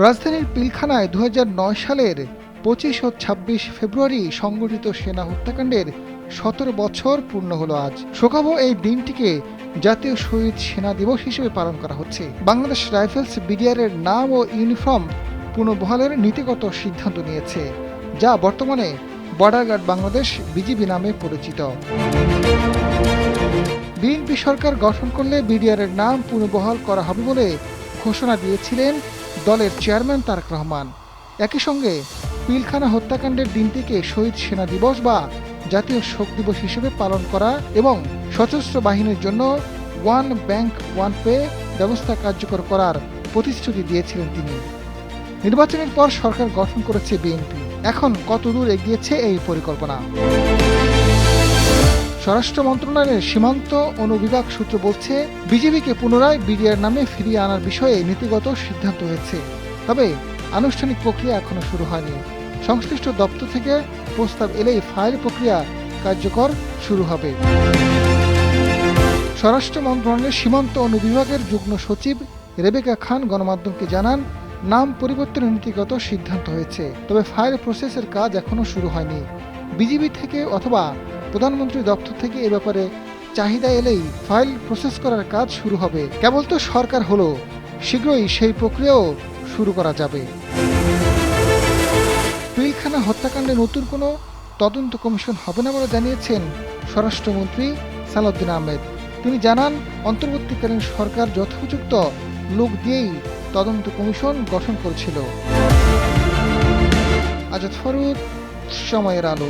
রাজধানীর পিলখানায় ২০০৯ সালের ২৫ ও ২৬ ফেব্রুয়ারি সংঘটিত সেনা হত্যাকাণ্ডের ১৭ বছর পূর্ণ হলো আজ। শোকাবহ এই দিনটিকে জাতীয় শহীদ সেনা দিবস হিসেবে পালন করা হচ্ছে। বাংলাদেশ রাইফেলস বিডিআরের নাম ও ইউনিফর্ম পুনর্বহালের নীতিগত সিদ্ধান্ত নিয়েছে, যা বর্তমানে বর্ডার গার্ড বাংলাদেশ বিজিবি নামে পরিচিত। বিএনপি সরকার গঠন করলে বিডিআরের নাম পুনর্বহাল করা হবে বলে ঘোষণা দিয়েছিলেন দলের চেয়ারম্যান তারেক রহমান। একই সঙ্গে পিলখানা হত্যাকাণ্ডের দিনটিকে শহীদ সেনা দিবস বা জাতীয় শোক দিবস হিসেবে পালন করা এবং সশস্ত্র বাহিনীর জন্য ওয়ান ব্যাংক ওয়ান পে ব্যবস্থা কার্যকর করার প্রতিশ্রুতি দিয়েছিলেন তিনি। নির্বাচনের পর সরকার গঠন করেছে বিএনপি। এখন কতদূর এগিয়েছে এই পরিকল্পনা? স্বরাষ্ট্র মন্ত্রণালয়ের সীমান্ত অনুবিভাগ সূত্র বলছে, বিজিবিকে পুনরায় বিডিআর নামে ফিরিয়ে আনার বিষয়ে নীতিগত সিদ্ধান্ত হয়েছে। তবে আনুষ্ঠানিক প্রক্রিয়া এখনো শুরু হয়নি। সংশ্লিষ্ট দপ্তর থেকে প্রস্তাব এলেই ফাইল প্রক্রিয়া কার্যকর শুরু হবে। স্বরাষ্ট্র মন্ত্রণালয়ের সীমান্ত অনুবিভাগের যুগ্ম সচিব রেবেকা খান গণমাধ্যমকে জানান, নাম পরিবর্তনের নীতিগত সিদ্ধান্ত হয়েছে, তবে ফাইল প্রসেসের কাজ এখনো শুরু হয়নি। বিজিবি থেকে অথবা প্রধানমন্ত্রী দপ্তর থেকে এ ব্যাপারে চাহিদা এলেই ফাইল প্রসেস করার কাজ শুরু হবে। কেবল তো সরকার হলো, শীঘ্রই সেই প্রক্রিয়াও শুরু করা যাবে। পিলখানা হত্যাকাণ্ডে নতুন কোনো তদন্ত কমিশন হবে না বলে জানিয়েছেন স্বরাষ্ট্রমন্ত্রী সালাউদ্দিন আহমেদ। তিনি জানান, অন্তর্বর্তীকালীন সরকার যথোপযুক্ত লোক দিয়েই তদন্ত কমিশন গঠন করেছিল। আজাদ ফারুক, সময়ের আলো।